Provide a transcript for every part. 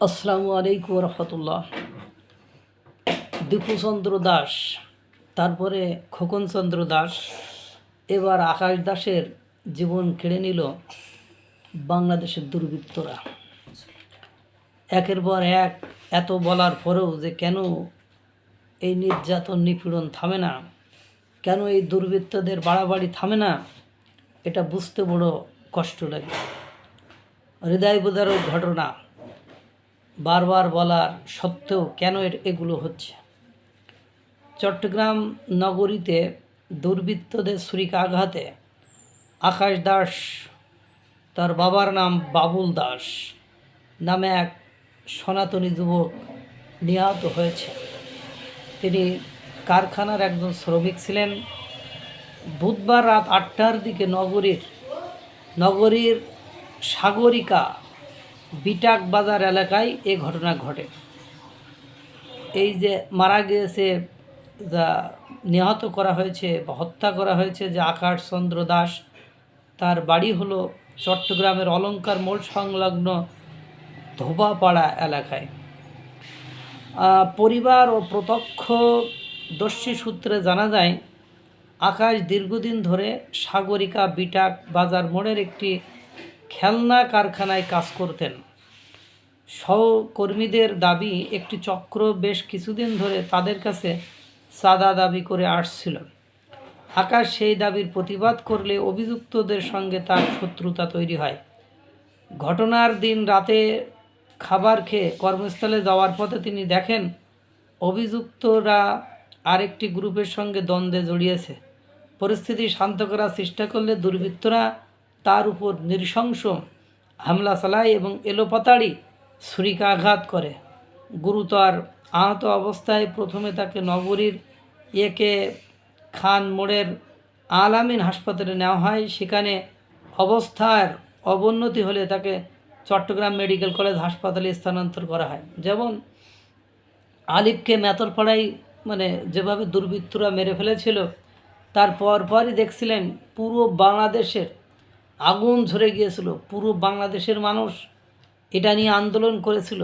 আসসালামু আলাইকুম রহমতুল্লাহ। দীপুচন্দ্র দাস, তারপরে খোকনচন্দ্র দাস, এবার আকাশ দাসের জীবন কেড়ে নিল বাংলাদেশের দুর্বৃত্তরা। একের পর এক এত বলার পরেও যে কেন এই নির্যাতন নিপীড়ন থামে না, কেন এই দুর্বৃত্তদের বাড়াবাড়ি থামে না, এটা বুঝতে বড় কষ্ট লাগে। হৃদয় বিদারক ঘটনা, বারবার বলার সত্ত্বেও কেন এগুলো হচ্ছে। চট্টগ্রাম নগরীতে দুর্বৃত্তদের ছুরিকাঘাতে আকাশ দাস, তার বাবার নাম বাবুল দাস নামে এক সনাতনী যুবক নিহত হয়েছে। তিনি কারখানার একজন শ্রমিক ছিলেন। বুধবার রাত 8টার দিকে নগরীর সাগরিকা বিটাক বাজার এলাকায় এ ঘটনা ঘটে। এই যে মারা গিয়েছে, যা নিহত করা হয়েছে বা হত্যা করা হয়েছে যে আকাশ চন্দ্র দাস, তার বাড়ি হলো চট্টগ্রামের অলঙ্কার মোড় সংলগ্ন ধোবাপাড়া এলাকায়। পরিবার ও প্রত্যক্ষদর্শী সূত্রে জানা যায়, আকাশ দীর্ঘদিন ধরে সাগরিকা বিটাক বাজার মোড়ের একটি খেলনা কারখানায় কাজ করতেন। সহকর্মীদের দাবি, একটি চক্র বেশ কিছুদিন ধরে তাদের কাছে চাঁদা দাবি করে আসছিল। আকাশ সেই দাবির প্রতিবাদ করলে অভিযুক্তদের সঙ্গে তার শত্রুতা তৈরি হয়। ঘটনার দিন রাতে খাবার খেয়ে কর্মস্থলে যাওয়ার পথে তিনি দেখেন অভিযুক্তরা আরেকটি গ্রুপের সঙ্গে দ্বন্দ্বে জড়িয়েছে। পরিস্থিতি শান্ত করার চেষ্টা করলে দুর্বৃত্তরা তার উপর নৃশংস হামলা চালায় এবং এলোপাতাড়ি ছুরিকাঘাত করে। গুরুতর আহত অবস্থায় প্রথমে তাকে নগরীর একে খান মোড়ের আল-আমিন হাসপাতালে নেওয়া হয়। সেখানে অবস্থার অবনতি হলে তাকে চট্টগ্রাম মেডিকেল কলেজ হাসপাতালে স্থানান্তর করা হয়। যেমন আলিফকে মেতরপাড়ায় যেভাবে দুর্বৃত্তরা মেরে ফেলেছিল, তার পরপরই দেখছিলেন পুরো বাংলাদেশের আগুন ঝরে গিয়েছিল। পুরো বাংলাদেশের মানুষ এটা নিয়ে আন্দোলন করেছিল।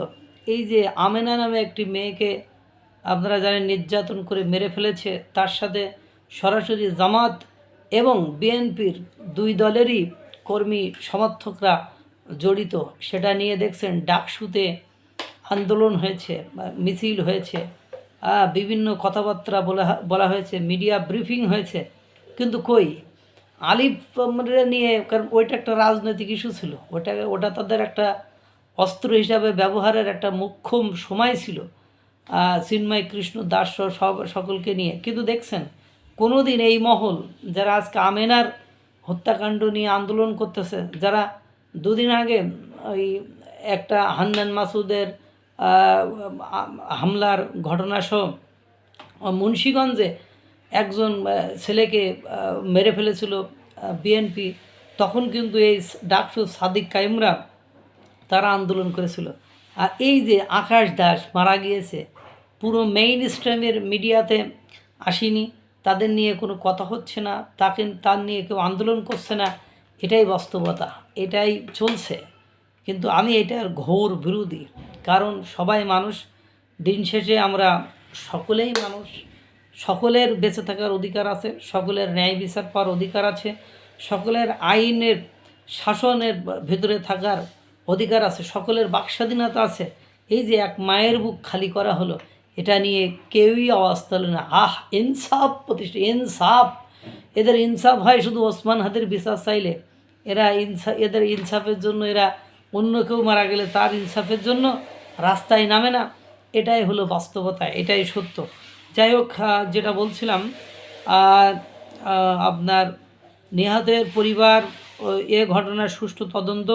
এই যে আমেনা নামে একটি মেয়েকে আপনারা জানেন নির্যাতন করে মেরে ফেলেছে, তার সাথে সরাসরি জামাত এবং বিএনপির দুই দলেরই কর্মী সমর্থকরা জড়িত। সেটা নিয়ে দেখছেন ডাকসুতে আন্দোলন হয়েছে, মিছিল হয়েছে, বিভিন্ন কথাবার্তা বলা হয়েছে, মিডিয়া ব্রিফিং হয়েছে, কিন্তু কই আলিফ নিয়ে, কারণ ওইটা একটা রাজনৈতিক ইস্যু ছিল, ওটা তাদের একটা অস্ত্র হিসাবে ব্যবহারের একটা মুখ্য সময় ছিল, চিন্ময় কৃষ্ণ দাস সকলকে নিয়ে। কিন্তু দেখছেন কোনো দিন এই মহল যারা আজকে আমেনার হত্যাকাণ্ড নিয়ে আন্দোলন করতেছে, যারা দুদিন আগে ওই একটা হান্নান মাসুদের হামলার ঘটনাসহ মুন্সিগঞ্জে একজন ছেলেকে মেরে ফেলেছিল বিএনপি, তখন কিন্তু এই ডাকসু সাদিক কাইমরা তারা আন্দোলন করেছিল। আর এই যে আকাশ দাস মারা গিয়েছে, পুরো মেইন স্ট্রিমের মিডিয়াতে আসেনি, তাদের নিয়ে কোনো কথা হচ্ছে না, তার নিয়ে কেউ আন্দোলন করছে না। এটাই বাস্তবতা, এটাই চলছে। কিন্তু আমি এটার ঘোর বিরোধী, কারণ সবাই মানুষ, দিন শেষে আমরা সকলেই মানুষ, সকলের বেঁচে থাকার অধিকার আছে, সকলের ন্যায় বিচার পাওয়ার অধিকার আছে, সকলের আইনের শাসনের ভেতরে থাকার অধিকার আছে, সকলের বাকস্বাধীনতা আছে। এই যে এক মায়ের বুক খালি করা হলো, এটা নিয়ে কেউই আওয়াজ তোলে না। ইনসাফ প্রতিষ্ঠা, ইনসাফ, এদের ইনসাফ হয় শুধু ওসমান হাদির বিচার চাইলে। এদের ইনসাফের জন্য এরা অন্য কেউ মারা গেলে তার ইনসাফের জন্য রাস্তায় নামে না। এটাই হলো বাস্তবতা, এটাই সত্য। যাই হোক, যেটা বলছিলাম, আপনার নিহতের পরিবার এ ঘটনার সুষ্ঠু তদন্ত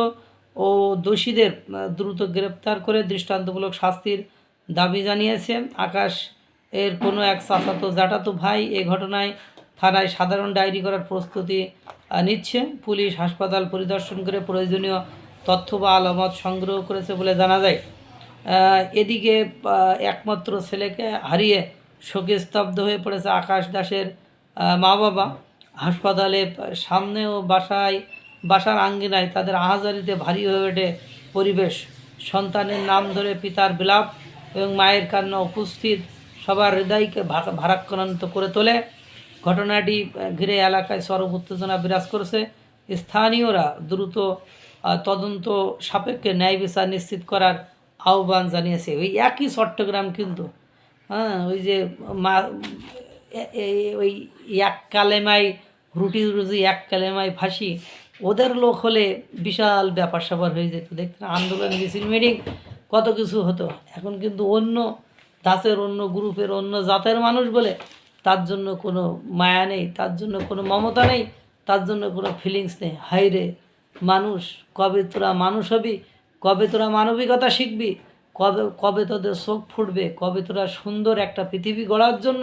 ও দোষীদের দ্রুত গ্রেপ্তার করে দৃষ্টান্তমূলক শাস্তির দাবি জানিয়েছে। আকাশ এর কোনো এক চাচাতো জ্যাঠাতো ভাই এ ঘটনায় থানায় সাধারণ ডায়েরি করার প্রস্তুতি নিচ্ছে। পুলিশ হাসপাতাল পরিদর্শন করে প্রয়োজনীয় তথ্য বা আলামত সংগ্রহ করেছে বলে জানা যায়। এদিকে একমাত্র ছেলেকে হারিয়ে শোকে স্তব্ধ হয়ে পড়েছে আকাশ দাসের মা বাবা। হাসপাতালে সামনে ও বাসার আঙ্গিনায় তাদের আহাজারিতে ভারী হয়ে ওঠে পরিবেশ। সন্তানের নাম ধরে পিতার বিলাপ এবং মায়ের কান্না উপস্থিত সবার হৃদয়কে ভারাক্রান্ত করে তোলে। ঘটনাটি ঘিরে এলাকায় চরম উত্তেজনা বিরাজ করেছে। স্থানীয়রা দ্রুত তদন্ত সাপেক্ষে ন্যায় বিচার নিশ্চিত করার আহ্বান জানিয়েছে। ওই একই চট্টগ্রাম কিন্তু, হ্যাঁ, ওই যে ওই এক কালেমায় রুজি এক কালেমায় ফাঁসি, ওদের লোক হলে বিশাল ব্যাপার স্যাপার হয়ে যেত। দেখতেন আন্দোলন, মিছিল, মিটিং, কত কিছু হতো। এখন কিন্তু অন্য দাসের, অন্য গ্রুপের, অন্য জাতের মানুষ বলে তার জন্য কোনো মায়া নেই, তার জন্য কোনো মমতা নেই, তার জন্য কোনো ফিলিংস নেই। হাইরে মানুষ, কবে তোরা মানুষ হবি, কবে তোরা মানবিকতা শিখবি, কবে কবে তোদের চোখ ফুটবে, কবে তোরা সুন্দর একটা পৃথিবী গড়ার জন্য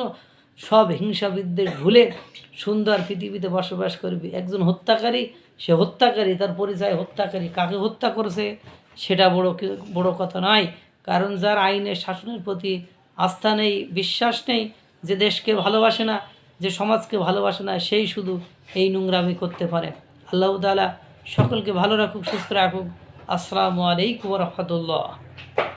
সব হিংসা বিদ্বেষ ভুলে সুন্দর পৃথিবীতে বসবাস করবি। একজন হত্যাকারী, সে হত্যাকারী, তার পরিচয় হত্যাকারী, কাকে হত্যা করেছে সেটা বড় কথা নয়। কারণ যার আইনের শাসনের প্রতি আস্থা নেই, বিশ্বাস নেই, যে দেশকে ভালোবাসে না, যে সমাজকে ভালোবাসে না, সেই শুধু এই নোংরামি করতে পারে। আল্লাহ তাআলা সকলকে ভালো রাখুক, সুস্থ রাখুক। আসসালামু আলাইকুম ওয়া রাহমাতুল্লাহ।